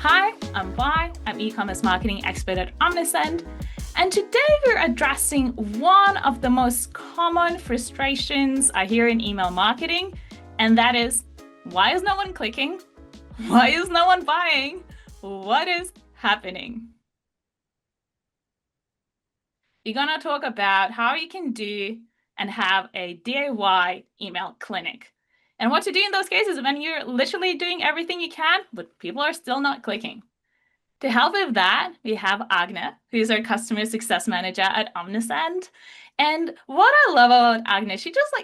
Hi, I'm Vi. I'm e-commerce marketing expert at Omnisend. And today we're addressing one of the most common frustrations I hear in email marketing, and that is, why is no one clicking? Why is no one buying? What is happening? We're going to talk about how you can do and have a DIY email clinic. And what to do in those cases when you're literally doing everything you can, but people are still not clicking. To help with that, we have Agna, who's our customer success manager at Omnisend. And what I love about Agna, she just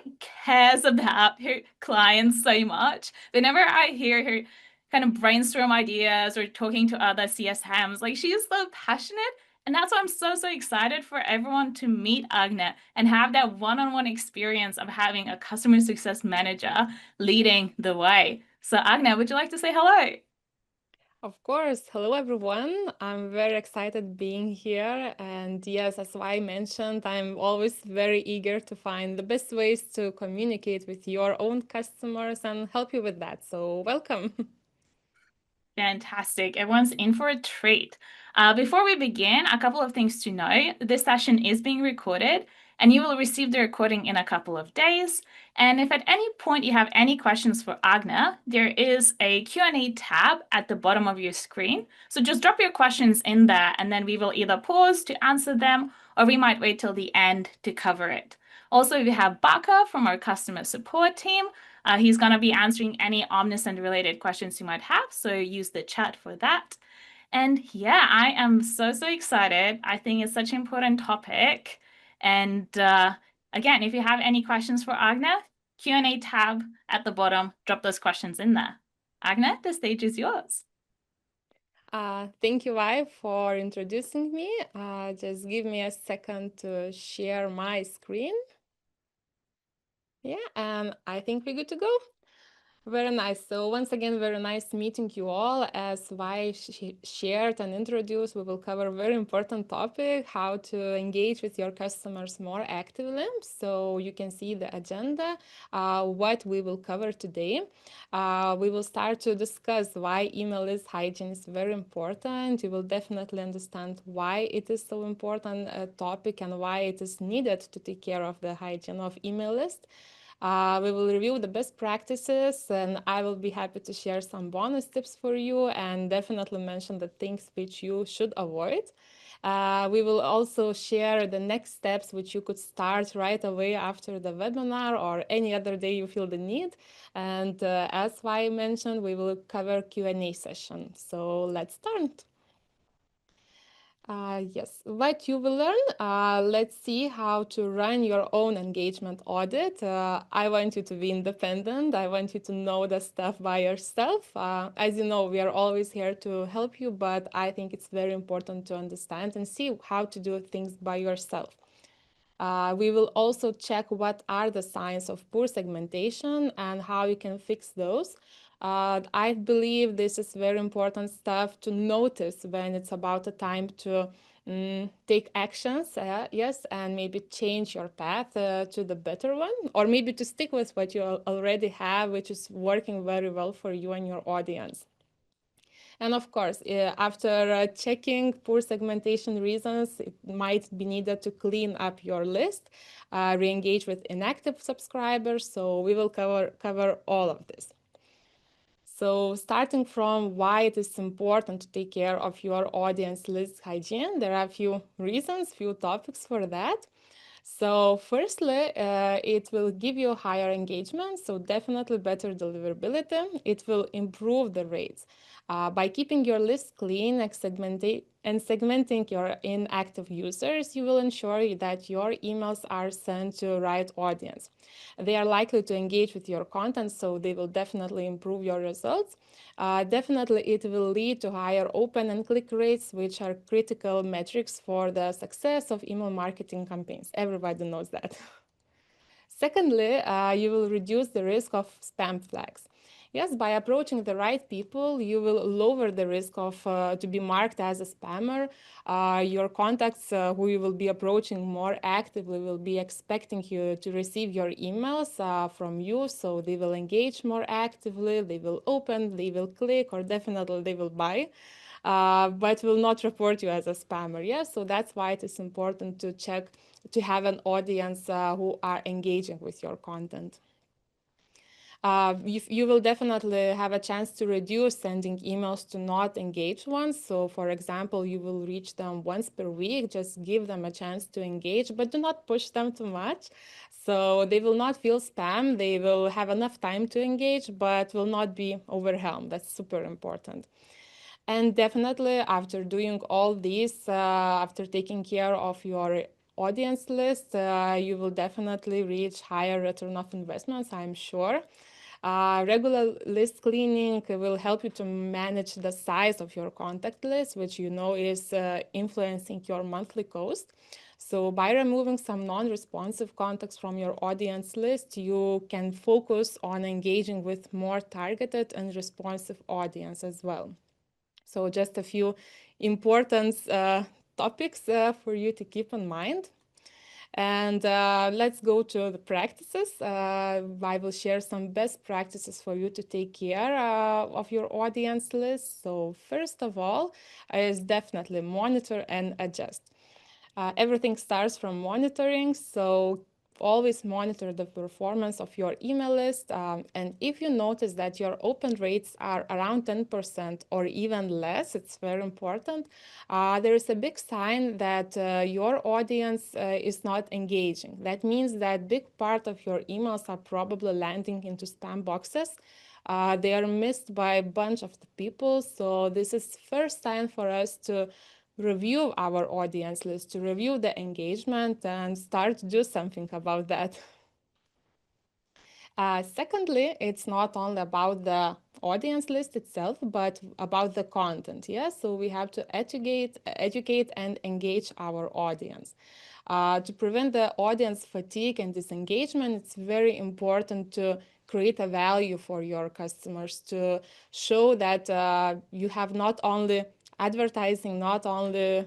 cares about her clients so much. Whenever I hear her kind of brainstorm ideas or talking to other CSMs, she is so passionate. And that's why I'm so excited for everyone to meet Agna and have that one-on-one experience of having a customer success manager leading the way. So Agna, would you like to say hello? Of course. Hello, everyone. I'm very excited being here. And yes, as I mentioned, I'm always very eager to find the best ways to communicate with your own customers and help you with that. So, welcome. Fantastic. Everyone's in for a treat. Before we begin, a couple of things to know. This session is being recorded, and you will receive the recording in a couple of days. And if at any point you have any questions for Agna, there is a Q&A tab at the bottom of your screen. So just drop your questions in there, and then we will either pause to answer them, or we might wait till the end to cover it. Also, we have Baka from our customer support team. He's going to be answering any Omnisend related questions you might have, so use the chat for that. And yeah, I am so excited. I think it's such an important topic. And again, if you have any questions for Agna, Q&A tab at the bottom, drop those questions in there. Agna, the stage is yours. Thank you, Vi, for introducing me. Just give me a second to share my screen. Yeah, and I think we're good to go. Very nice. So once again, very nice meeting you all. As Vi shared and introduced, we will cover a very important topic, how to engage with your customers more actively. So you can see the agenda, what we will cover today. We will start to discuss why email list hygiene is very important. You will definitely understand why it is so important a topic and why it is needed to take care of the hygiene of email list. We will review the best practices, and I will be happy to share some bonus tips for you and definitely mention the things which you should avoid. We will also share the next steps which you could start right away after the webinar or any other day you feel the need. And as I mentioned, we will cover Q&A session. So let's start. Yes, what you will learn, let's see how to run your own engagement audit. I want you to be independent. I want you to know the stuff by yourself. As you know, we are always here to help you, but I think it's very important to understand and see how to do things by yourself. We will also check what are the signs of poor segmentation and how you can fix those. I believe this is very important stuff to notice when it's about a time to take actions, yes, and maybe change your path to the better one, or maybe to stick with what you already have, which is working very well for you and your audience. And of course, after checking poor segmentation reasons, it might be needed to clean up your list, re-engage with inactive subscribers. So we will cover all of this. So starting from why it is important to take care of your audience list hygiene, there are a few reasons, few topics for that. So firstly, it will give you higher engagement, so definitely better deliverability. It will improve the rates. By keeping your list clean and segmenting your inactive users, you will ensure that your emails are sent to the right audience. They are likely to engage with your content, so they will definitely improve your results. Definitely, it will lead to higher open and click rates, which are critical metrics for the success of email marketing campaigns. Everybody knows that. Secondly, you will reduce the risk of spam flags. Yes, by approaching the right people, you will lower the risk of to be marked as a spammer. Your contacts who you will be approaching more actively will be expecting you to receive your emails from you, so they will engage more actively, they will open, they will click, or definitely they will buy. But will not report you as a spammer. Yes, so that's why it is important to check to have an audience who are engaging with your content. You will definitely have a chance to reduce sending emails to not engaged ones. So, for example, you will reach them once per week, just give them a chance to engage, but do not push them too much. So, they will not feel spam, they will have enough time to engage, but will not be overwhelmed. That's super important. And definitely, after doing all this, after taking care of your audience list, you will definitely reach higher return of investments, I'm sure. Regular list cleaning will help you to manage the size of your contact list, which you know is influencing your monthly cost. So by removing some non-responsive contacts from your audience list, you can focus on engaging with more targeted and responsive audience as well. So just a few important topics for you to keep in mind. And let's go to the practices. I will share some best practices for you to take care of your audience list. So first of all, is definitely monitor and adjust. Everything starts from monitoring, so always monitor the performance of your email list. And if you notice that your open rates are around 10% or even less, it's very important. There is a big sign that your audience is not engaging. That means that big part of your emails are probably landing into spam boxes. They are missed by a bunch of the people. So this is first sign for us to review our audience list, to review the engagement and start to do something about that. Secondly, it's not only about the audience list itself, but about the content. Yes, so we have to educate and engage our audience. To prevent the audience fatigue and disengagement, it's very important to create a value for your customers, to show that you have not only advertising, not only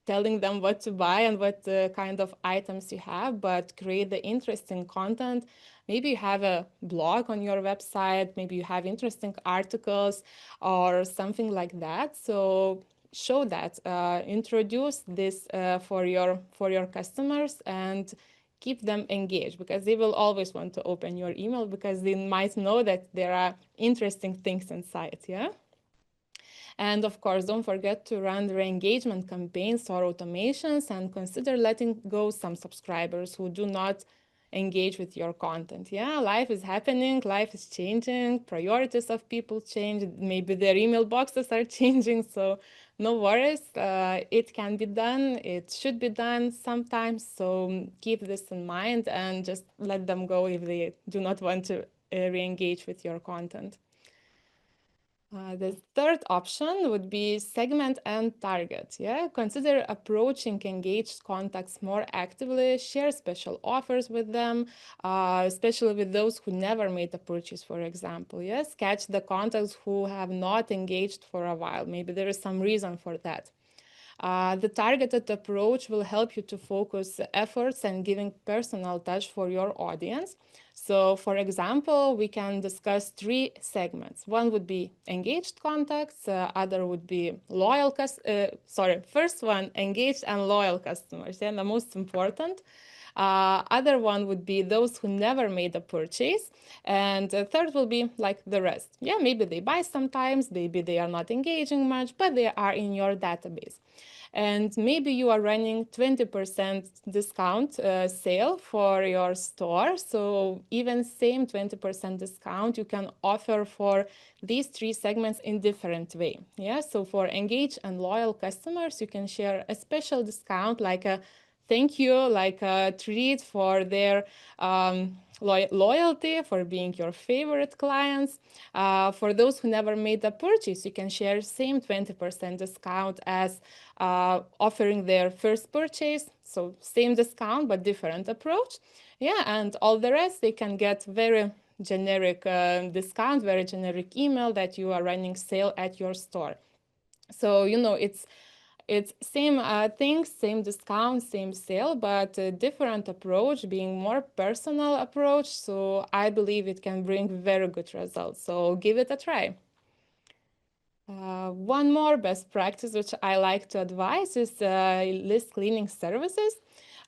telling them what to buy and what kind of items you have, but create the interesting content. Maybe you have a blog on your website, maybe you have interesting articles or something like that. So show that, introduce this for your customers and keep them engaged, because they will always want to open your email because they might know that there are interesting things inside. Yeah. And of course, don't forget to run re-engagement campaigns or automations, and consider letting go some subscribers who do not engage with your content. Yeah, life is happening, life is changing, priorities of people change, maybe their email boxes are changing. So no worries, it can be done, it should be done sometimes. So keep this in mind and just let them go if they do not want to re-engage with your content. The third option would be segment and target. Yeah, consider approaching engaged contacts more actively. Share special offers with them, especially with those who never made a purchase, for example. Yes, catch the contacts who have not engaged for a while. Maybe there is some reason for that. The targeted approach will help you to focus efforts and giving personal touch for your audience. So, for example, we can discuss three segments. One would be engaged contacts, other would be first one, engaged and loyal customers, and the most important. Other one would be those who never made a purchase. And third will be like the rest. Yeah, maybe they buy sometimes, maybe they are not engaging much, but they are in your database. And maybe you are running 20% discount sale for your store. So even same 20% discount you can offer for these three segments in different way. Yeah, so for engaged and loyal customers, you can share a special discount like a thank you, like a treat for their loyalty, for being your favorite clients. For those who never made a purchase, you can share same 20% discount as offering their first purchase. So same discount, but different approach. Yeah, and all the rest, they can get very generic discount, very generic email that you are running sale at your store. So it's same things, same discount, same sale, but a different approach, being more personal approach. So I believe it can bring very good results. So give it a try. One more best practice which I like to advise is list cleaning services.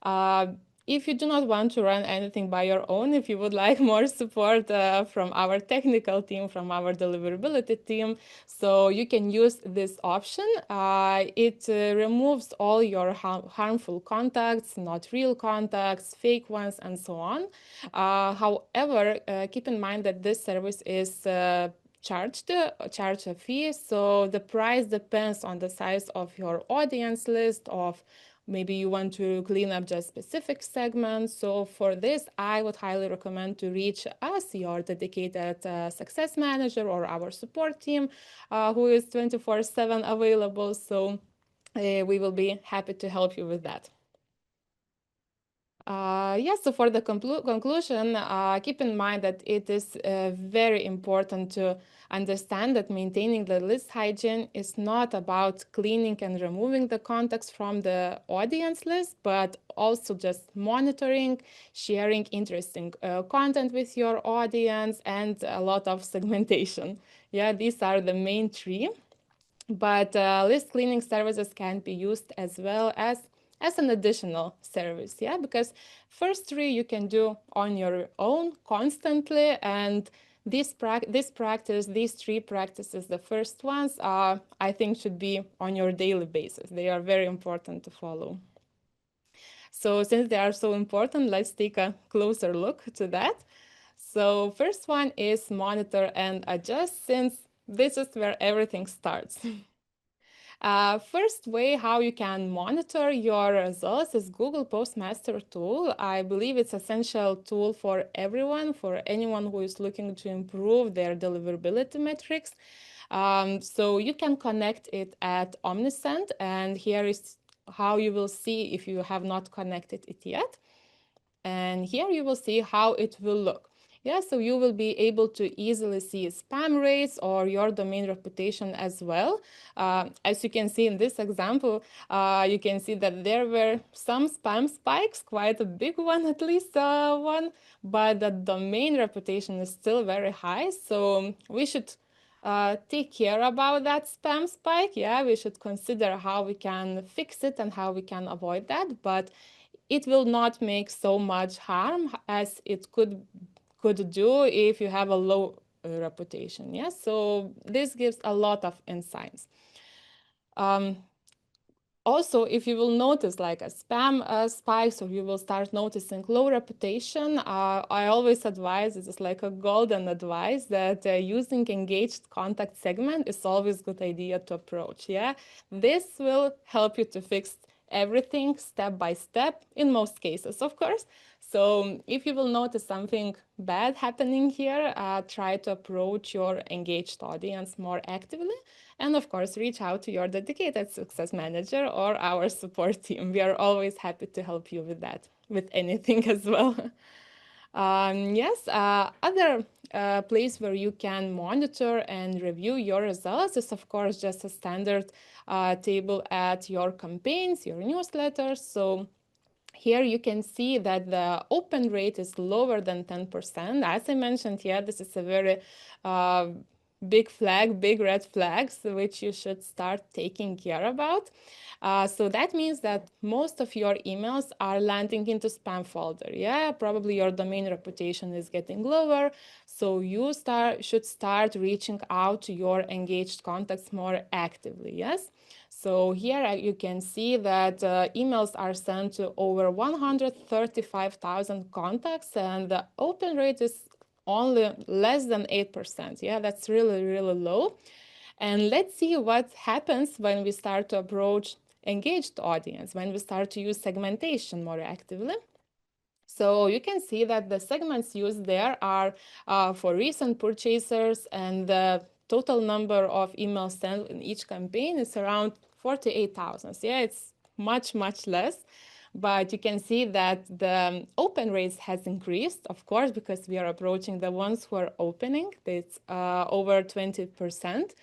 Uh, if you do not want to run anything by your own, if you would like more support from our technical team, from our deliverability team, so you can use this option. It removes all your harmful contacts, not real contacts, fake ones, and so on. However, keep in mind that this service is charge a fee. So the price depends on the size of your audience list, of maybe you want to clean up just specific segments. So for this, I would highly recommend to reach us, your dedicated success manager or our support team, who is 24/7 available. So we will be happy to help you with that. Yes, so for the conclusion, keep in mind that it is very important to understand that maintaining the list hygiene is not about cleaning and removing the contacts from the audience list, but also just monitoring, sharing interesting content with your audience, and a lot of segmentation. Yeah, these are the main three. But list cleaning services can be used as well as an additional service, yeah, because first three you can do on your own constantly, and this practice, these three practices, the first ones, I think should be on your daily basis. They are very important to follow. So since they are so important, let's take a closer look to that. So first one is monitor and adjust, since this is where everything starts. First way how you can monitor your results is Google Postmaster tool. I believe it's essential tool for everyone, for anyone who is looking to improve their deliverability metrics. So you can connect it at Omnisend, and here is how you will see if you have not connected it yet. And here you will see how it will look. Yeah, so you will be able to easily see spam rates or your domain reputation as well. As you can see in this example, you can see that there were some spam spikes, quite a big one, at least one, but the domain reputation is still very high. So we should take care about that spam spike. Yeah, we should consider how we can fix it and how we can avoid that. But it will not make so much harm as it could do if you have a low reputation. Yes, so this gives a lot of insights. Also, if you will notice like a spam spikes, or you will start noticing low reputation, I always advise, this is like a golden advice, that using engaged contact segment is always a good idea to approach. Yeah, this will help you to fix everything step by step in most cases, of course. So if you will notice something bad happening here, try to approach your engaged audience more actively. And of course, reach out to your dedicated success manager or our support team. We are always happy to help you with that, with anything as well. Yes, other place where you can monitor and review your results is, of course, just a standard table at your campaigns, your newsletters. So here you can see that the open rate is lower than 10%. As I mentioned, yeah, this is a very big flag, big red flags, which you should start taking care about. So that means that most of your emails are landing into spam folder. Yeah, probably your domain reputation is getting lower. So you should start reaching out to your engaged contacts more actively. Yes. So here you can see that emails are sent to over 135,000 contacts, and the open rate is only less than 8%. Yeah, that's really, really low. And let's see what happens when we start to approach engaged audience, when we start to use segmentation more actively. So you can see that the segments used there are for recent purchasers, and the total number of emails sent in each campaign is around 48,000. Yeah, it's much, much less. But you can see that the open rates has increased, of course, because we are approaching the ones who are opening. It's over 20%.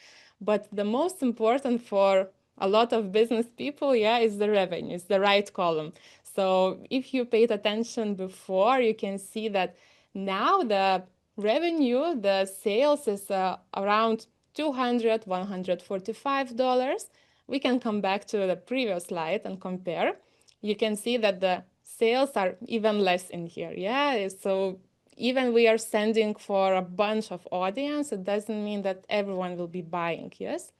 But the most important for a lot of business people, yeah, is the revenue, it's the right column. So if you paid attention before, you can see that now the revenue, the sales is around $145. We can come back to the previous slide and compare. You can see that the sales are even less in here. Yeah, so even we are sending for a bunch of audience, it doesn't mean that everyone will be buying. Yes.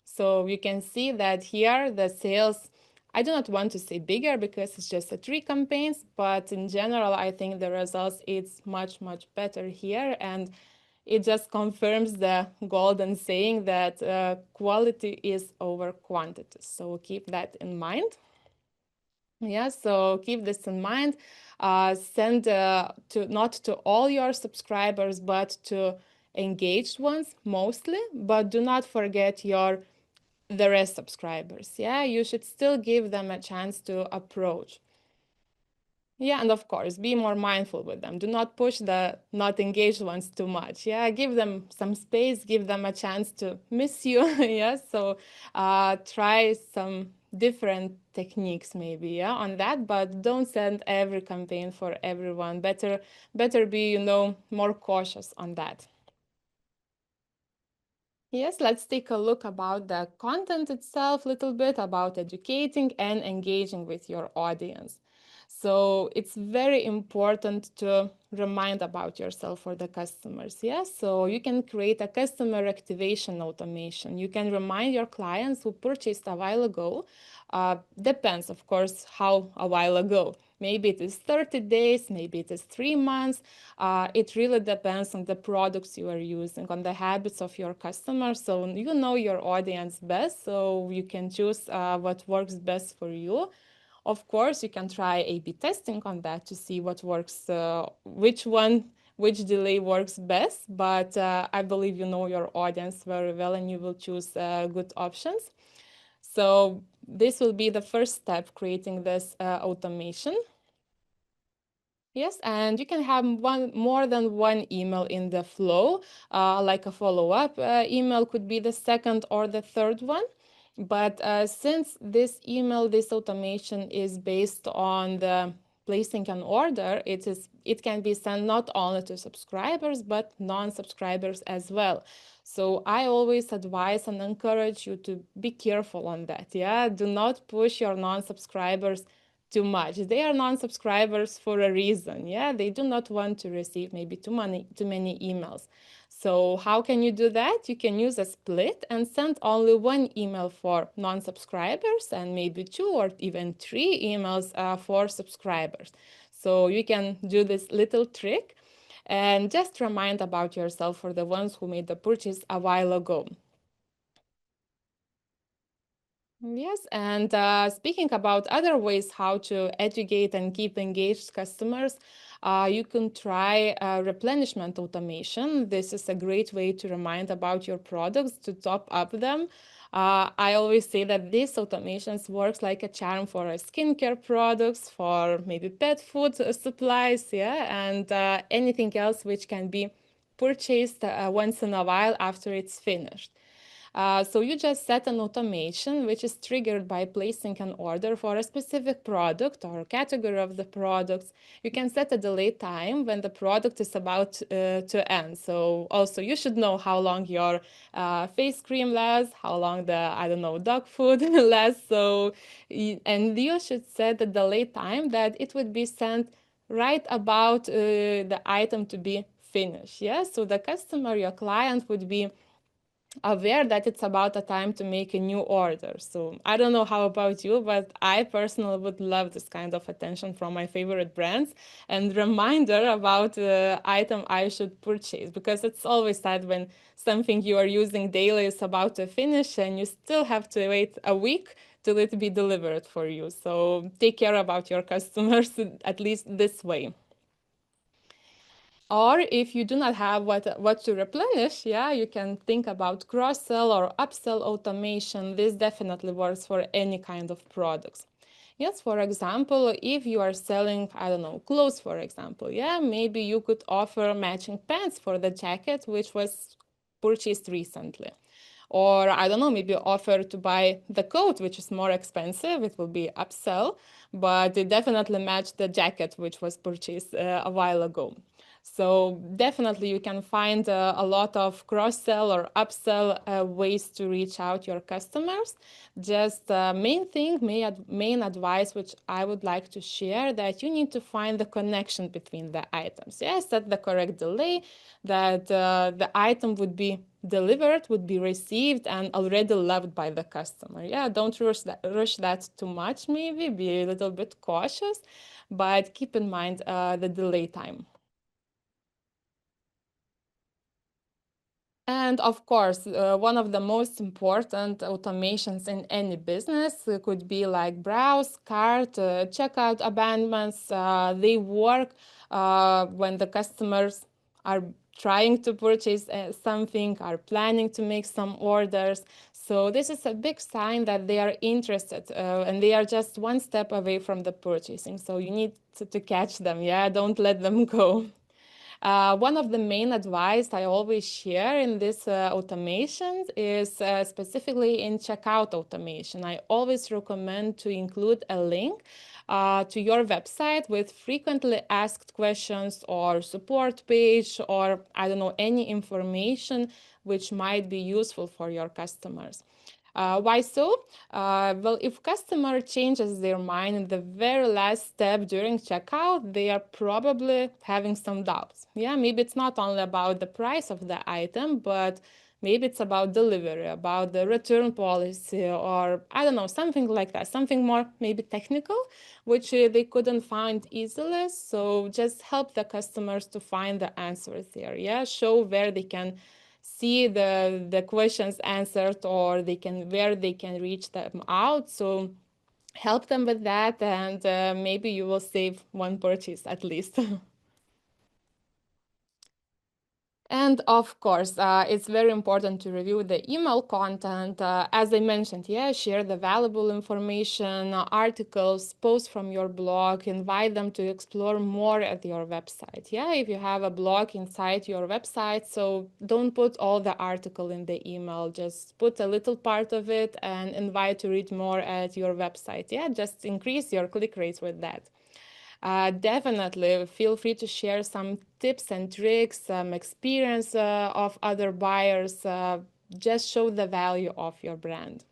So you can see that here the sales, I do not want to say bigger because it's just a 3 campaigns, but in general, I think the results it's much, much better here. And it just confirms the golden saying that quality is over quantity. So keep that in mind. Yeah, so keep this in mind. Send to not to all your subscribers, but to engaged ones mostly. But do not forget your the rest subscribers. Yeah, you should still give them a chance to approach. Yeah, and of course, be more mindful with them. Do not push the not engaged ones too much. Yeah, give them some space, give them a chance to miss you. Yeah, so try some different techniques maybe, yeah, on that, but don't send every campaign for everyone. Better be, more cautious on that. Yes, let's take a look about the content itself a little bit, about educating and engaging with your audience. So it's very important to remind about yourself for the customers. Yes, so you can create a customer activation automation. You can remind your clients who purchased a while ago. Depends, of course, how a while ago. Maybe it is 30 days, maybe it is 3 months. It really depends on the products you are using, on the habits of your customers. So you know your audience best, so you can choose what works best for you. Of course, you can try A/B testing on that to see what works, which delay works best. But I believe you know your audience very well and you will choose good options. So this will be the first step, creating this automation. Yes, and you can have more than one email in the flow, like a follow-up email could be the second or the third one. But since this automation is based on the placing an order, it can be sent not only to subscribers but non-subscribers as well. So I always advise and encourage you to be careful on that. Yeah, do not push your non-subscribers too much. They are non-subscribers for a reason. Yeah, they do not want to receive maybe too many emails. So how can you do that? You can use a split and send only one email for non-subscribers and maybe 2 or even 3 emails for subscribers. So you can do this little trick and just remind about yourself for the ones who made the purchase a while ago. Yes, and speaking about other ways how to educate and keep engaged customers, you can try replenishment automation. This is a great way to remind about your products, to top up them. I always say that this automations works like a charm for skincare products, for maybe pet food supplies, yeah, and anything else which can be purchased once in a while after it's finished. So you just set an automation which is triggered by placing an order for a specific product or category of the products. You can set a delay time when the product is about to end. So also you should know how long your face cream lasts, how long the, I don't know, dog food lasts. So, and you should set the delay time that it would be sent right about the item to be finished. Yeah, so the customer, your client would be aware that it's about a time to make a new order. So I don't know how about you, but I personally would love this kind of attention from my favorite brands and reminder about the item I should purchase, because it's always sad when something you are using daily is about to finish and you still have to wait a week till it be delivered for you. So take care about your customers at least this way. Or if you do not have what to replenish, yeah, you can think about cross-sell or upsell automation. This definitely works for any kind of products. Yes, for example, if you are selling, I don't know, clothes, for example, yeah, maybe you could offer matching pants for the jacket which was purchased recently. Or I don't know, maybe offer to buy the coat, which is more expensive. It will be upsell, but it definitely match the jacket, which was purchased a while ago. So definitely you can find a lot of cross-sell or upsell ways to reach out your customers. Just main advice which I would like to share, that you need to find the connection between the items. Yes, set the correct delay, that the item would be delivered, would be received and already loved by the customer. Yeah, don't rush that too much, maybe be a little bit cautious, but keep in mind the delay time. And of course, one of the most important automations in any business could be like browse, cart, checkout abandonments. They work when the customers are trying to purchase something, are planning to make some orders. So this is a big sign that they are interested and they are just one step away from the purchasing. So you need to catch them. Yeah, don't let them go. One of the main advice I always share in this automations is specifically in checkout automation. I always recommend to include a link to your website with frequently asked questions or support page, or I don't know, any information which might be useful for your customers. Why so? Well, if customer changes their mind in the very last step during checkout, they are probably having some doubts. Yeah, maybe it's not only about the price of the item, but maybe it's about delivery, about the return policy, or I don't know, something like that, something more maybe technical, which they couldn't find easily. So just help the customers to find the answers there. Yeah, show where they can see the questions answered, or they can where they can reach them out. So help them with that, and maybe you will save one purchase at least. And of course, it's very important to review the email content. As I mentioned, yeah, share the valuable information, articles, posts from your blog, invite them to explore more at your website. Yeah, if you have a blog inside your website, so don't put all the article in the email, just put a little part of it and invite to read more at your website. Yeah, just increase your click rates with that. Definitely feel free to share some tips and tricks, some experience of other buyers. Just show the value of your brand.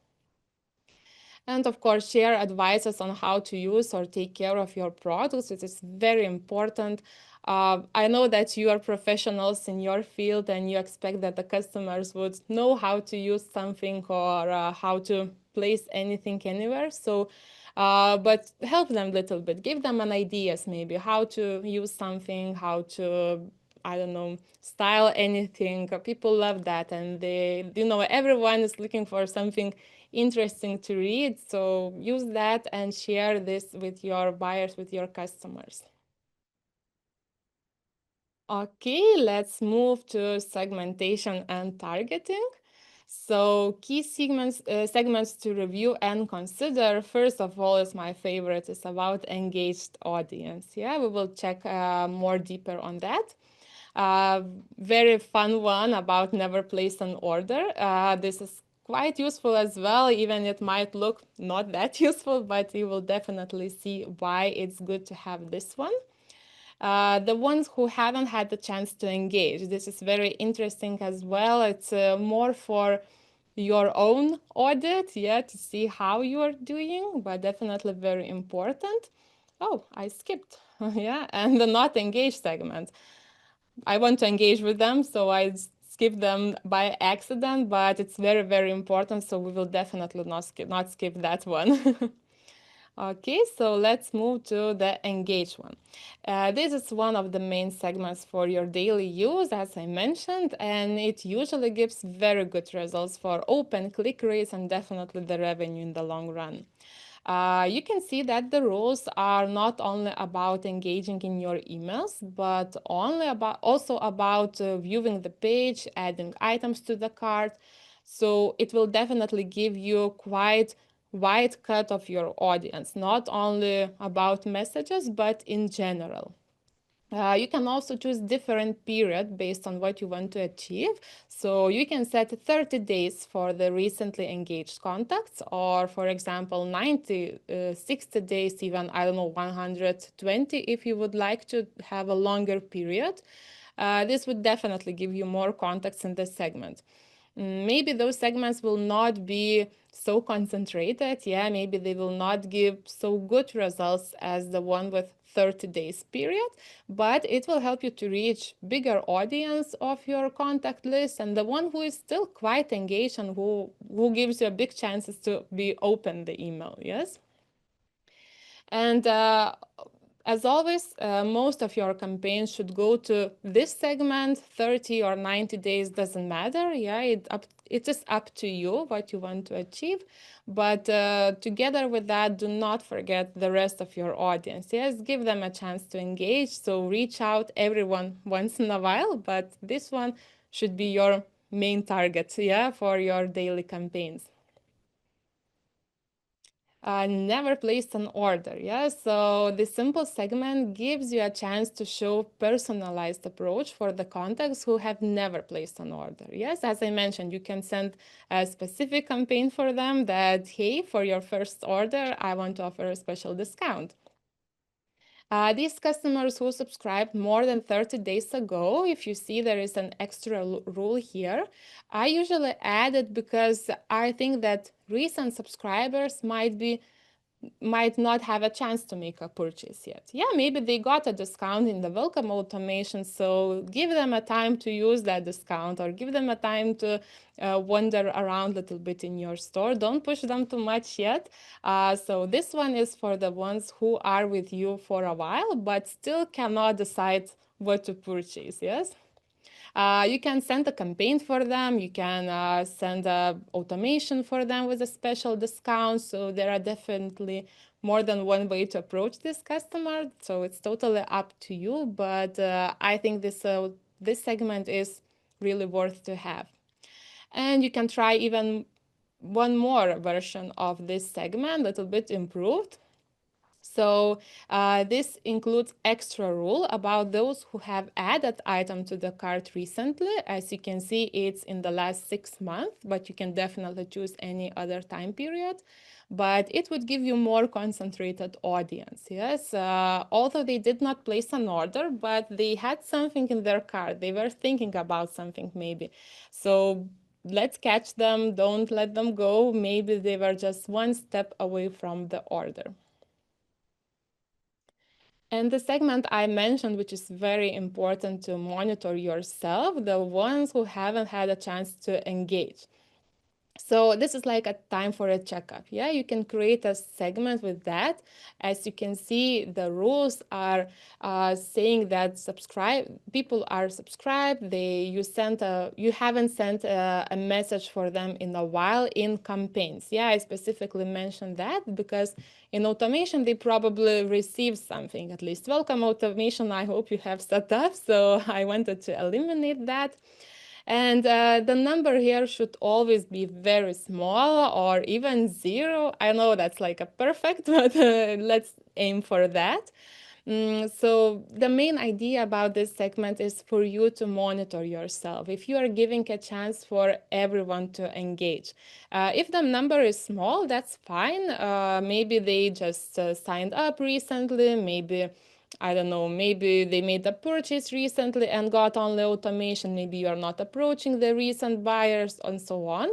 And of course, share advices on how to use or take care of your products. It is very important. I know that you are professionals in your field and you expect that the customers would know how to use something or how to place anything anywhere. So, but help them a little bit. Give them an ideas, maybe how to use something, how to, I don't know, style anything. People love that, and everyone is looking for something interesting to read. So use that and share this with your buyers, with your customers. Okay, let's move to segmentation and targeting. So key segments to review and consider. First of all, is my favorite, is about engaged audience. Yeah, we will check more deeper on that. Very fun one about never place an order. This is quite useful as well, even it might look not that useful, but you will definitely see why it's good to have this one. The ones who haven't had the chance to engage. This is very interesting as well. It's more for your own audit, yeah, to see how you are doing, but definitely very important. Oh, I skipped. Yeah, and the not engaged segment. I want to engage with them, so I skip them by accident, but it's very, very important. So we will definitely not skip that one. Okay, so let's move to the engage one. This is one of the main segments for your daily use, as I mentioned, and it usually gives very good results for open click rates and definitely the revenue in the long run. You can see that the rules are not only about engaging in your emails, but also about viewing the page, adding items to the cart. So it will definitely give you quite wide cut of your audience, not only about messages, but in general. You can also choose different period based on what you want to achieve. So you can set 30 days for the recently engaged contacts, or for example, 90, 60 days, even, I don't know, 120 if you would like to have a longer period. This would definitely give you more contacts in this segment. Maybe those segments will not be so concentrated. Yeah, maybe they will not give so good results as the one with 30 days period, but it will help you to reach bigger audience of your contact list, and the one who is still quite engaged and who gives you a big chances to be open the email. Yes. And as always, most of your campaigns should go to this segment. 30 or 90 days doesn't matter. Yeah, it is up to you what you want to achieve. But together with that, do not forget the rest of your audience. Yes, give them a chance to engage. So reach out everyone once in a while, but this one should be your main target, yeah, for your daily campaigns. Never placed an order. Yeah, so the simple segment gives you a chance to show personalized approach for the contacts who have never placed an order. Yes, as I mentioned, you can send a specific campaign for them that, hey, for your first order, I want to offer a special discount. These customers who subscribed more than 30 days ago, if you see there is an extra rule here, I usually add it because I think that recent subscribers might not have a chance to make a purchase yet. Yeah, maybe they got a discount in the welcome automation, so give them a time to use that discount, or give them a time to wander around a little bit in your store. Don't push them too much yet. So this one is for the ones who are with you for a while but still cannot decide what to purchase. Yes. You can send a campaign for them. You can send a automation for them with a special discount. So there are definitely more than one way to approach this customer. So it's totally up to you. But I think this segment is really worth to have. And you can try even one more version of this segment, a little bit improved. So this includes extra rule about those who have added item to the cart recently. As you can see, it's in the last 6 months, but you can definitely choose any other time period. But it would give you more concentrated audience. Yes, although they did not place an order, but they had something in their cart. They were thinking about something maybe. So let's catch them. Don't let them go. Maybe they were just one step away from the order. And the segment I mentioned, which is very important to monitor yourself, the ones who haven't had a chance to engage. So this is like a time for a checkup. Yeah, you can create a segment with that. As you can see, the rules are saying that people are subscribed. You haven't sent a message for them in a while in campaigns. Yeah, I specifically mentioned that because in automation they probably received something, at least welcome automation. I hope you have set up. So I wanted to eliminate that. And the number here should always be very small or even zero. I know that's like a perfect, but let's aim for that. So the main idea about this segment is for you to monitor yourself. If you are giving a chance for everyone to engage, if the number is small, that's fine. Maybe they just signed up recently. Maybe I don't know, maybe they made a purchase recently and got only automation. Maybe you are not approaching the recent buyers and so on.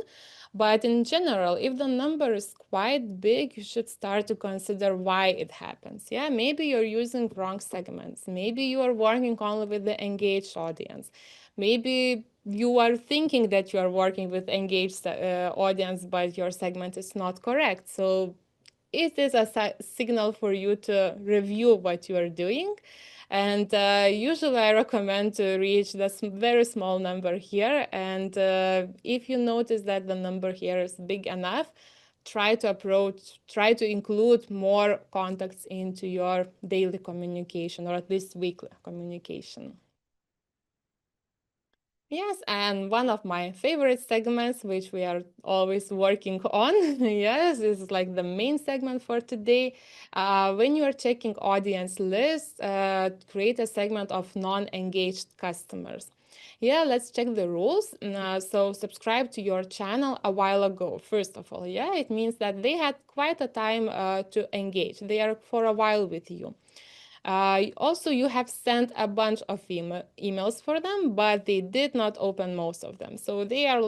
But in general, if the number is quite big, you should start to consider why it happens. Yeah, maybe you're using wrong segments. Maybe you are working only with the engaged audience. Maybe you are thinking that you are working with engaged audience, but your segment is not correct. So it is a signal for you to review what you are doing. And usually I recommend to reach this very small number here. And if you notice that the number here is big enough, try to include more contacts into your daily communication, or at least weekly communication. Yes, and one of my favorite segments, which we are always working on, yes, is like the main segment for today. When you are checking audience lists, create a segment of non-engaged customers. Yeah, let's check the rules. So, subscribe to your channel a while ago. First of all, yeah, it means that they had quite a time to engage. They are for a while with you. Also, you have sent a bunch of emails for them, but they did not open most of them. So they are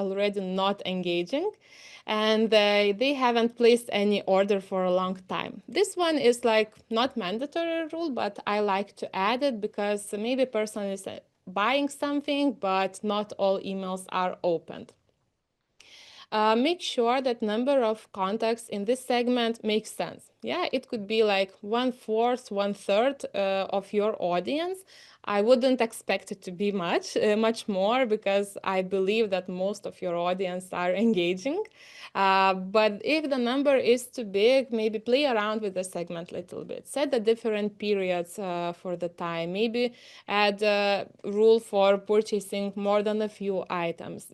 already not engaging, and they haven't placed any order for a long time. This one is like not mandatory rule, but I like to add it because maybe person is buying something, but not all emails are opened. Make sure that number of contacts in this segment makes sense. Yeah, it could be like 1/4, 1/3 of your audience. I wouldn't expect it to be much more because I believe that most of your audience are engaging. But if the number is too big, maybe play around with the segment a little bit. Set the different periods for the time. Maybe add a rule for purchasing more than a few items.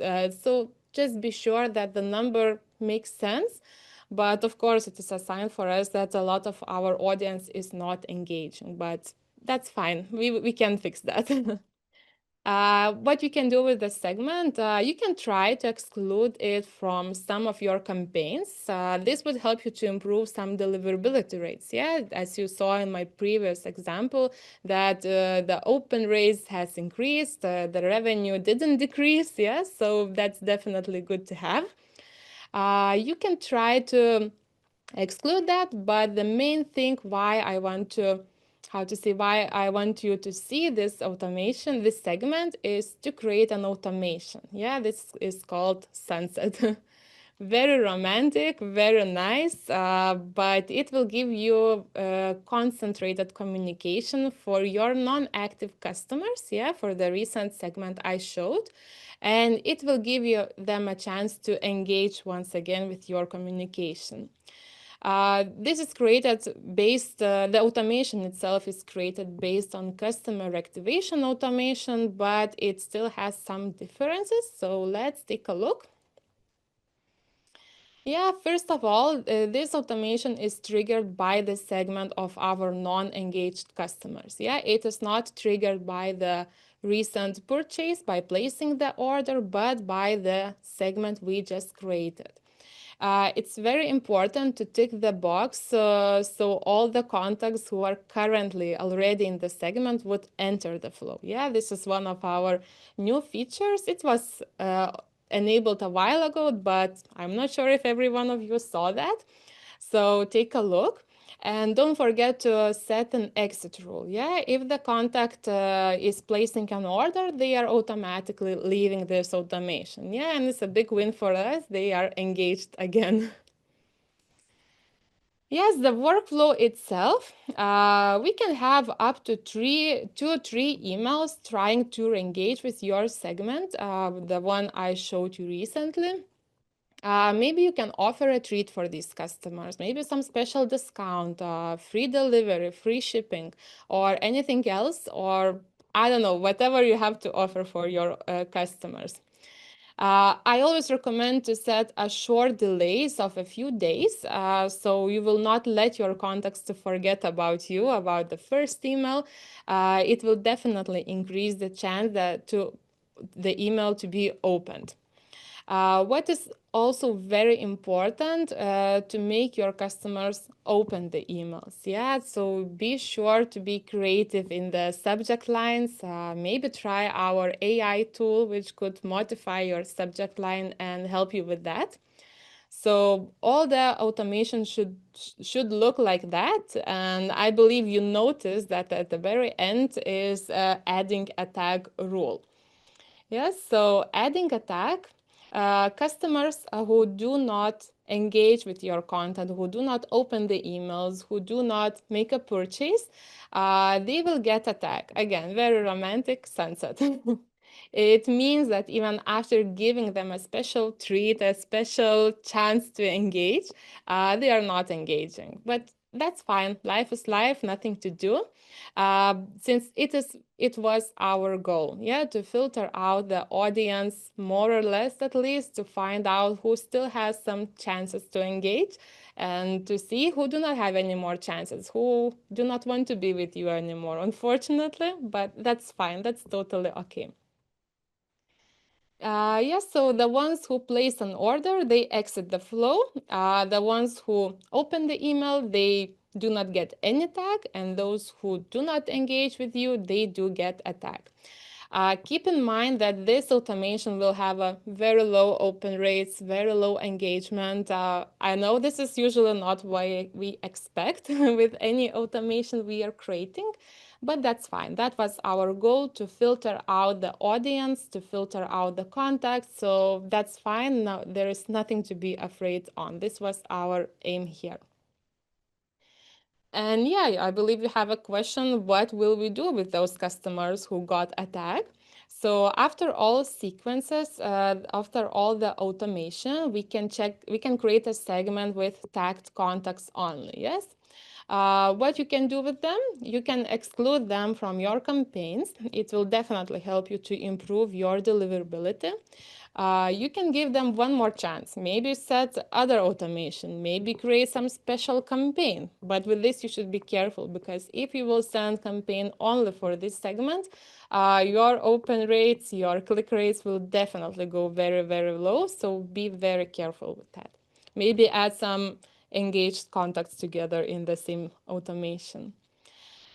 So just be sure that the number makes sense. But of course, it is a sign for us that a lot of our audience is not engaging. But that's fine. We can fix that. What you can do with the segment, you can try to exclude it from some of your campaigns. This would help you to improve some deliverability rates. Yeah, as you saw in my previous example, that the open rates has increased, the revenue didn't decrease. Yeah, so that's definitely good to have. You can try to exclude that, but the main thing why I want to how to say why I want you to see this automation, this segment, is to create an automation. Yeah, this is called sunset. Very romantic, very nice, but it will give you concentrated communication for your non-active customers. Yeah, for the recent segment I showed, and it will give you them a chance to engage once again with your communication. This is created the automation itself is created based on customer activation automation, but it still has some differences. So let's take a look. Yeah, first of all, this automation is triggered by the segment of our non-engaged customers. Yeah, it is not triggered by the recent purchase by placing the order, but by the segment we just created. It's very important to tick the box so all the contacts who are currently already in the segment would enter the flow. Yeah, this is one of our new features. It was enabled a while ago, but I'm not sure if every one of you saw that. So take a look. And don't forget to set an exit rule. Yeah, if the contact is placing an order, they are automatically leaving this automation. Yeah, and it's a big win for us. They are engaged again. Yes, the workflow itself, we can have up to two or three emails trying to engage with your segment, the one I showed you recently. Maybe you can offer a treat for these customers, maybe some special discount, free delivery, free shipping, or anything else, or I don't know, whatever you have to offer for your customers. I always recommend to set a short delays of a few days, so you will not let your contacts to forget about you, about the first email. It will definitely increase the chance that to the email to be opened. What is also very important to make your customers open the emails. Yeah, so be sure to be creative in the subject lines. Maybe try our AI tool, which could modify your subject line and help you with that. So all the automation should look like that. And I believe you notice that at the very end is adding a tag rule. Yes, so adding a tag, customers who do not engage with your content, who do not open the emails, who do not make a purchase, they will get a tag. Again, very romantic sunset. It means that even after giving them a special treat, a special chance to engage, they are not engaging. But That's fine. Life is life, nothing to do. Since it was our goal, yeah, to filter out the audience more or less, at least to find out who still has some chances to engage, and to see who do not have any more chances, who do not want to be with you anymore, unfortunately. But that's fine. That's totally okay. Yes, so the ones who place an order, they exit the flow. The ones who open the email, they do not get any tag, and those who do not engage with you, they do get a tag. Keep in mind that this automation will have a very low open rates, very low engagement. I know this is usually not what we expect with any automation we are creating, but that's fine. That was our goal, to filter out the audience, to filter out the contacts. So that's fine. Now, there is nothing to be afraid on. This was our aim here. And yeah, I believe you have a question. What will we do with those customers who got a tag? So after all sequences, after all the automation, we can create a segment with tagged contacts only. Yes. What you can do with them, you can exclude them from your campaigns. It will definitely help you to improve your deliverability. You can give them one more chance. Maybe set other automation, maybe create some special campaign. But with this, you should be careful, because if you will send campaign only for this segment, your open rates, your click rates will definitely go very, very low. So be very careful with that. Maybe add some engaged contacts together in the same automation.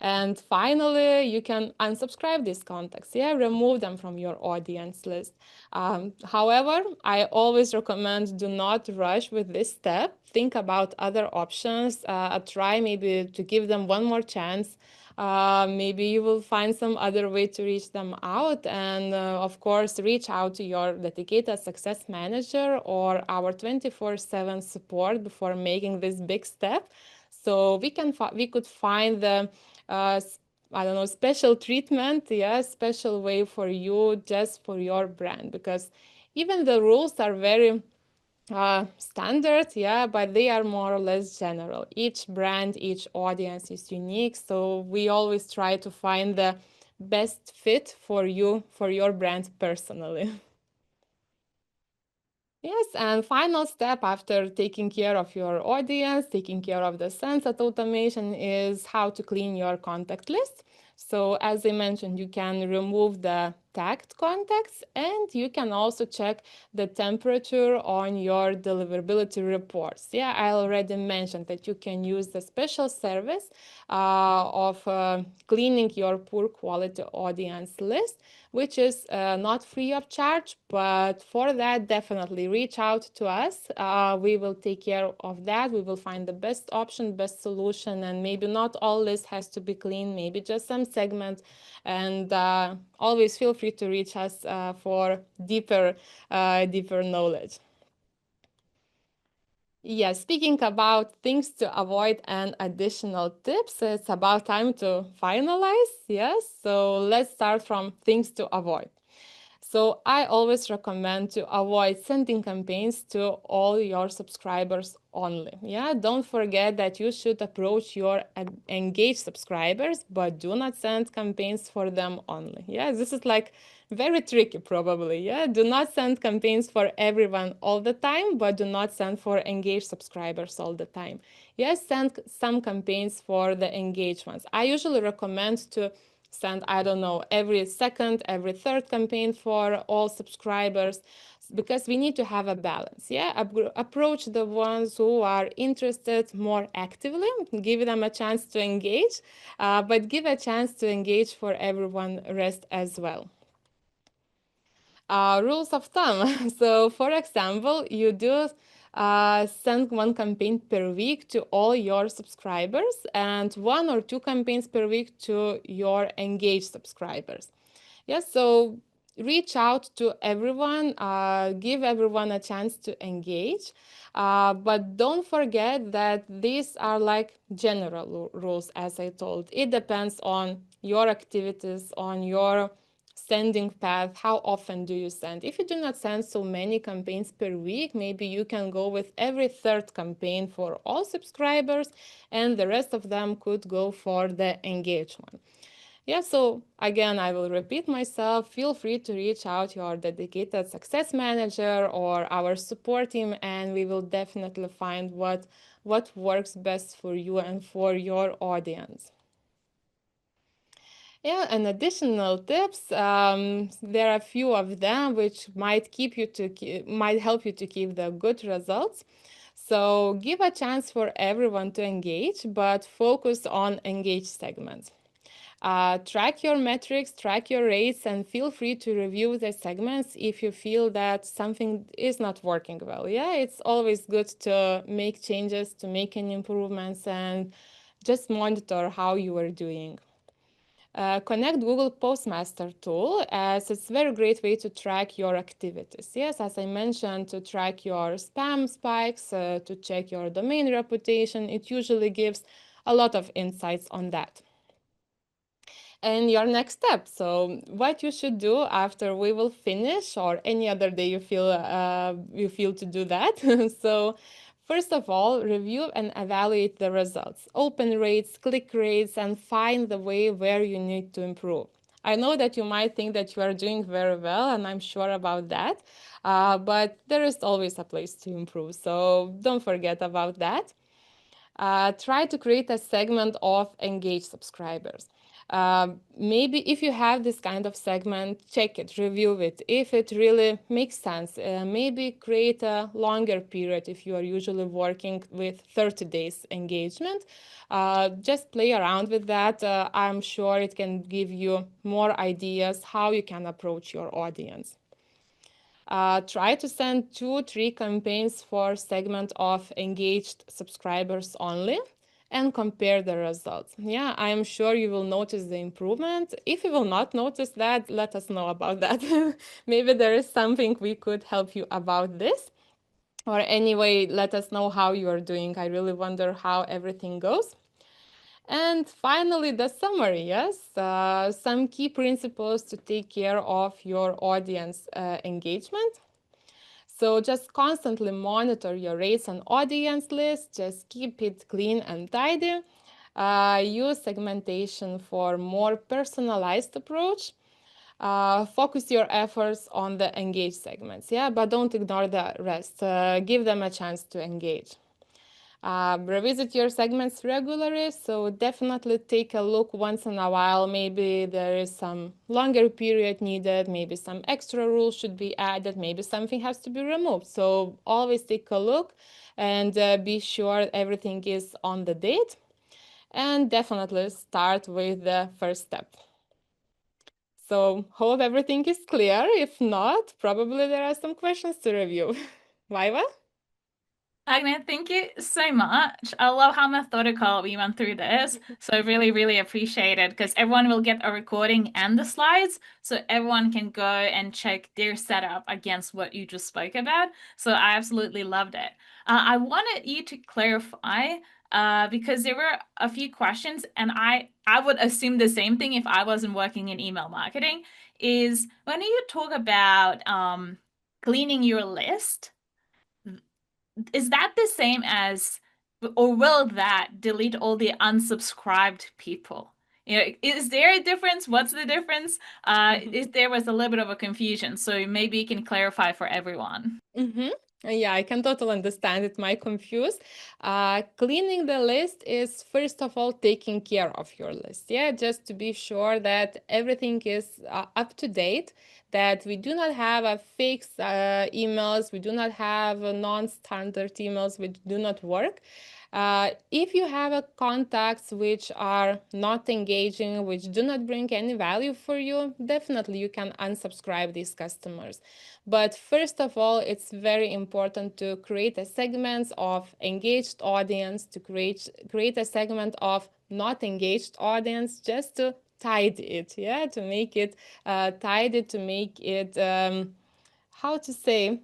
And finally, you can unsubscribe these contacts, yeah, remove them from your audience list. However, I always recommend, do not rush with this step. Think about other options. Try maybe to give them one more chance. Maybe you will find some other way to reach them out. And of course, reach out to your dedicated success manager or our 24/7 support before making this big step. So we could find the uh, I don't know, special treatment, yeah, special way for you, just for your brand, because even the rules are very standard, yeah, but they are more or less general. Each brand, each audience is unique, so we always try to find the best fit for you, for your brand personally. Yes, and final step after taking care of your audience, taking care of the Sensat automation, is how to clean your contact list. So as I mentioned, you can remove the tagged contacts, and you can also check the temperature on your deliverability reports. Yeah, I already mentioned that you can use the special service of cleaning your poor quality audience list, which is not free of charge. But for that, definitely reach out to us. We will take care of that. We will find the best option, best solution, and maybe not all list has to be clean, maybe just some segment. And always feel free to reach us for deeper knowledge. Yes, speaking about things to avoid and additional tips, it's about time to finalize. Yes, so let's start from things to avoid. So I always recommend to avoid sending campaigns to all your subscribers only. Yeah, don't forget that you should approach your engaged subscribers, but do not send campaigns for them only. Yeah, this is like very tricky probably. Yeah, do not send campaigns for everyone all the time, but do not send for engaged subscribers all the time. Yes, send some campaigns for the engaged ones. I usually recommend to send, I don't know, every second, every third campaign for all subscribers, because we need to have a balance. Yeah, approach the ones who are interested more actively, give them a chance to engage, but give a chance to engage for everyone rest as well. Rules of thumb. So, for example, you do send one campaign per week to all your subscribers, and one or two campaigns per week to your engaged subscribers. Yes, so reach out to everyone, give everyone a chance to engage. But don't forget that these are like general rules, as I told. It depends on your activities, on your sending path, how often do you send? If you do not send so many campaigns per week, maybe you can go with every third campaign for all subscribers, and the rest of them could go for the engaged one. Yeah, so again, I will repeat myself. Feel free to reach out to your dedicated success manager or our support team, and we will definitely find what works best for you and for your audience. Yeah, and additional tips. There are a few of them which might help you to keep the good results. So give a chance for everyone to engage, but focus on engaged segments. Track your metrics, track your rates, and feel free to review the segments if you feel that something is not working well. Yeah, it's always good to make changes, to make any improvements, and just monitor how you are doing. Connect Google Postmaster tool, as it's a very great way to track your activities. Yes, as I mentioned, to track your spam spikes, to check your domain reputation. It usually gives a lot of insights on that. And your next step. So what you should do after we will finish, or any other day you feel to do that. So first of all, review and evaluate the results, open rates, click rates, and find the way where you need to improve. I know that you might think that you are doing very well, and I'm sure about that, but there is always a place to improve. So don't forget about that. Try to create a segment of engaged subscribers. Maybe if you have this kind of segment, check it, review it. If it really makes sense, maybe create a longer period if you are usually working with 30 days engagement. Just play around with that. I'm sure it can give you more ideas how you can approach your audience. Try to send 2-3 campaigns for segment of engaged subscribers only and compare the results. Yeah, I am sure you will notice the improvement. If you will not notice that, let us know about that. Maybe there is something we could help you about this. Or anyway, let us know how you are doing. I really wonder how everything goes. And finally, the summary, yes, some key principles to take care of your audience engagement. So just constantly monitor your rates and audience list. Just keep it clean and tidy. Use segmentation for more personalized approach. Focus your efforts on the engaged segments, yeah, but don't ignore the rest. Give them a chance to engage. Revisit your segments regularly, so definitely take a look once in a while. Maybe there is some longer period needed, maybe some extra rules should be added, maybe something has to be removed. So always take a look and be sure everything is on the date. And definitely start with the first step. So hope everything is clear. If not, probably there are some questions to review. Vaiva? Agnes, thank you so much. I love how methodical we went through this. So really, really appreciate it because everyone will get a recording and the slides. So everyone can go and check their setup against what you just spoke about. So I absolutely loved it. I wanted you to clarify because there were a few questions, and I would assume the same thing if I wasn't working in email marketing, is when you talk about cleaning your list, is that the same as, or will that delete all the unsubscribed people? Is there a difference? What's the difference? There was a little bit of a confusion, so maybe you can clarify for everyone. Mm-hmm. Yeah, I can totally understand. It might confuse. Cleaning the list is first of all taking care of your list. Yeah, just to be sure that everything is up to date, that we do not have a fake emails, we do not have non-standard emails which do not work. If you have contacts which are not engaging, which do not bring any value for you, definitely you can unsubscribe these customers. But first of all, it's very important to create a segment of engaged audience, to create a segment of not engaged audience, just to tidy it, yeah, to make it tidy, to make it how to say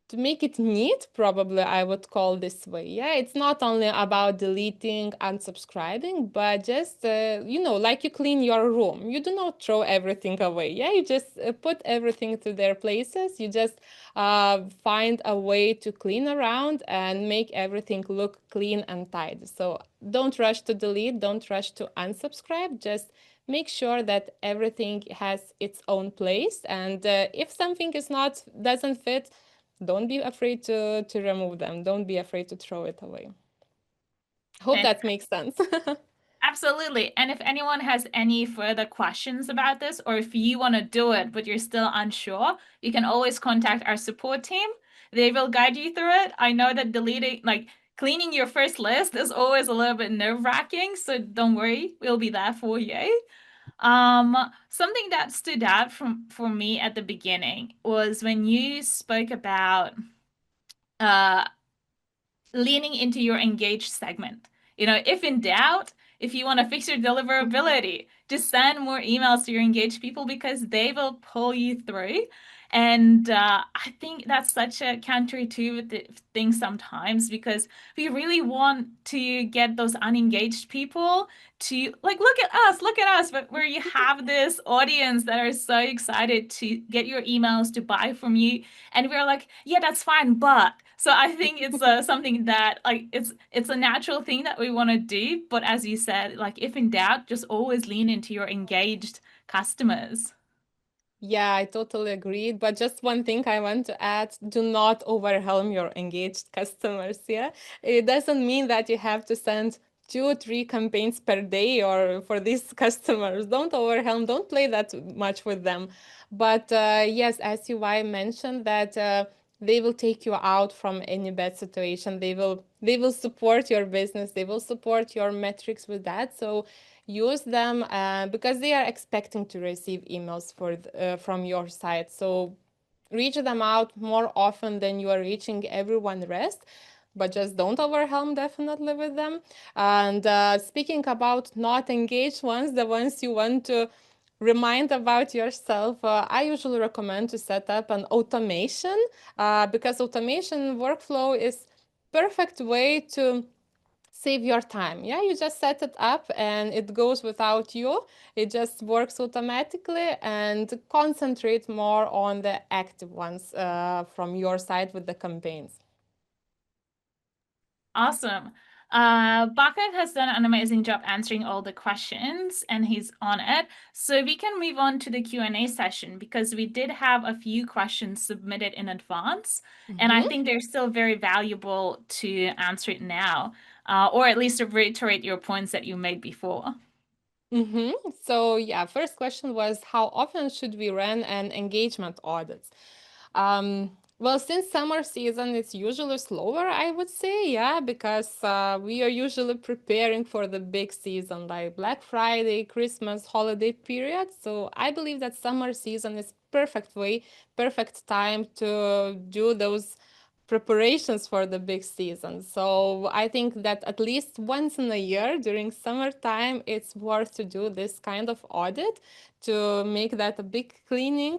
to make it neat, probably I would call this way. Yeah, it's not only about deleting, unsubscribing, but just, like you clean your room. You do not throw everything away. Yeah, you just put everything to their places. You just find a way to clean around and make everything look clean and tidy. So don't rush to delete, don't rush to unsubscribe. Just make sure that everything has its own place. And if something is not doesn't fit, don't be afraid to remove them. Don't be afraid to throw it away. Hope that makes sense. Absolutely. And if anyone has any further questions about this, or if you want to do it, but you're still unsure, you can always contact our support team. They will guide you through it. I know that cleaning your first list is always a little bit nerve-wracking, so don't worry, we'll be there for you. Something that stood out for me at the beginning was when you spoke about uh leaning into your engaged segment. If in doubt, if you want to fix your deliverability, just send more emails to your engaged people because they will pull you through. And I think that's such a counterintuitive thing sometimes because we really want to get those unengaged people to like, look at us, but where you have this audience that are so excited to get your emails to buy from you and we're like, yeah, that's fine, but so I think it's something that like it's a natural thing that we want to do, but as you said, like if in doubt, just always lean into your engaged customers. Yeah, I totally agree. But just one thing I want to add, do not overwhelm your engaged customers. Yeah. It doesn't mean that you have to send 2 or 3 campaigns per day or for these customers. Don't overwhelm, don't play that much with them. But yes, as UI mentioned that they will take you out from any bad situation. They will support your business. They will support your metrics with that. So use them because they are expecting to receive emails from your site. So reach them out more often than you are reaching everyone rest, but just don't overwhelm definitely with them. And speaking about not engaged ones, the ones you want to remind about yourself, I usually recommend to set up an automation because automation workflow is perfect way to save your time. Yeah, you just set it up and it goes without you. It just works automatically and concentrate more on the active ones from your side with the campaigns. Awesome. Bucket has done an amazing job answering all the questions and he's on it. So we can move on to the Q&A session because we did have a few questions submitted in advance, and I Mhm. think they're still very valuable to answer it now, or at least to reiterate your points that you made before. So yeah, first question was how often should we run an engagement audit? Well, since summer season is usually slower, I would say, yeah, because we are usually preparing for the big season like Black Friday, Christmas, holiday period. So I believe that summer season is perfect way, perfect time to do those preparations for the big season. So I think that at least once in a year during summertime, it's worth to do this kind of audit to make that a big cleaning.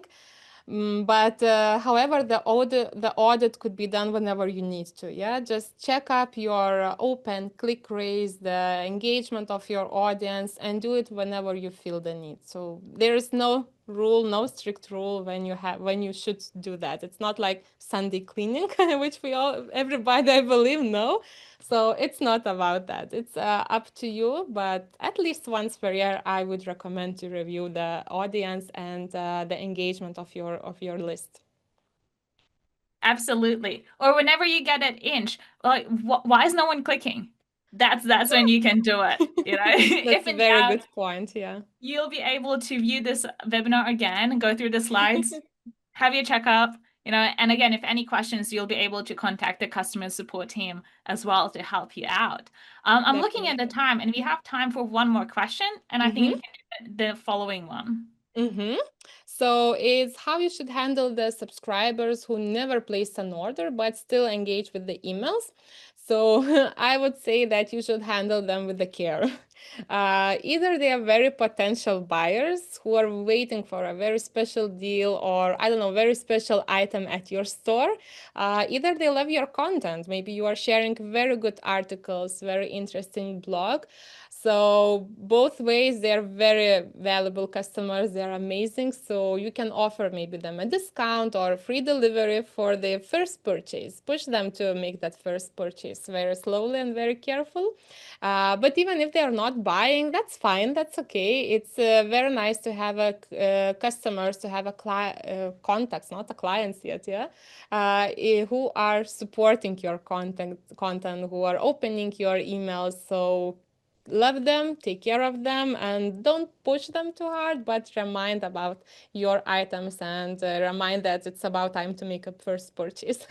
But however, the audit could be done whenever you need to. Yeah, just check up your open click rates, the engagement of your audience, and do it whenever you feel the need. So there is no rule, no strict rule when you should do that. It's not like Sunday cleaning, which we all everybody I believe know. So it's not about that. It's up to you, but at least once per year, I would recommend to review the audience and the engagement of your list. Absolutely. Or whenever you get an inch, like why is no one clicking? That's when you can do it. That's If a in very doubt, good point. Yeah. you'll be able to view this webinar again, go through the slides, have your checkup, and again, if any questions, you'll be able to contact the customer support team as well to help you out. I'm looking at the Definitely. time, and we have time for one more question, and I think Mm-hmm. we can do the following one. Mm-hmm. So it's how you should handle the subscribers who never placed an order but still engage with the emails. So I would say that you should handle them with the care. Either they are very potential buyers who are waiting for a very special deal or, I don't know, very special item at your store. Either they love your content. Maybe you are sharing very good articles, very interesting blog. So both ways, they're very valuable customers. They're amazing. So you can offer maybe them a discount or free delivery for their first purchase. Push them to make that first purchase very slowly and very careful. But even if they're not buying, that's fine. That's okay. It's very nice to have a customers, to have a contacts, not a clients yet, yeah, who are supporting your content, who are opening your emails. So love them, take care of them, and don't push them too hard, but remind about your items and remind that it's about time to make a first purchase.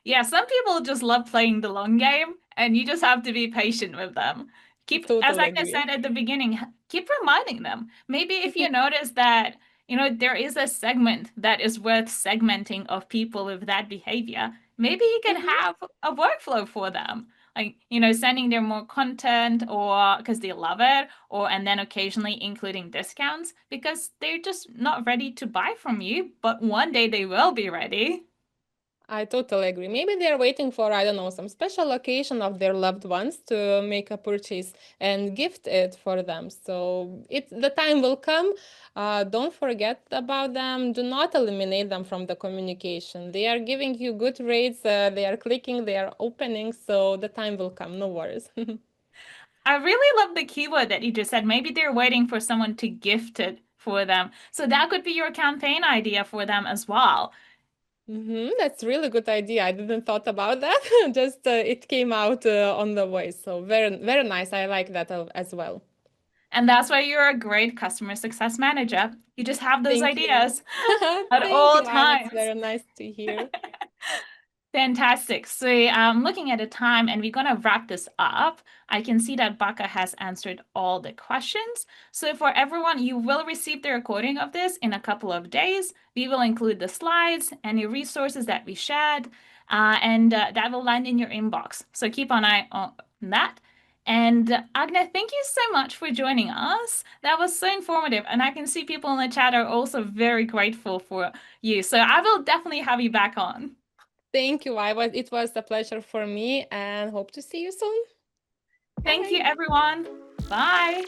Yeah, some people just love playing the long game, and you just have to be patient with them. As Totally Agnes agree. said at the beginning, keep reminding them. Maybe if you notice that, there is a segment that is worth segmenting of people with that behavior, maybe you can Mhm. have a workflow for them. Like, sending them more content or because they love it, and then occasionally including discounts because they're just not ready to buy from you, but one day they will be ready. I totally agree. Maybe they're waiting for, I don't know, some special occasion of their loved ones to make a purchase and gift it for them. So the time will come. Don't forget about them. Do not eliminate them from the communication. They are giving you good rates. They are clicking. They are opening. So the time will come. No worries. I really love the keyword that you just said. Maybe they're waiting for someone to gift it for them. So that could be your campaign idea for them as well. That's really good idea. I didn't thought about that. Just it came out on the voice. So very, very nice. I like that as well. And that's why you're a great customer success manager. You just have those Thank you. ideas at Thank all you, Aya. That's times. very nice to hear. Fantastic. So I'm looking at the time and we're going to wrap this up. I can see that Baka has answered all the questions. So for everyone, you will receive the recording of this in a couple of days. We will include the slides, any resources that we shared, and that will land in your inbox. So keep an eye on that. And Agne, thank you so much for joining us. That was so informative. And I can see people in the chat are also very grateful for you. So I will definitely have you back on. Thank you. It was a pleasure for me and hope to see you soon. Thank Bye. you, everyone. Bye.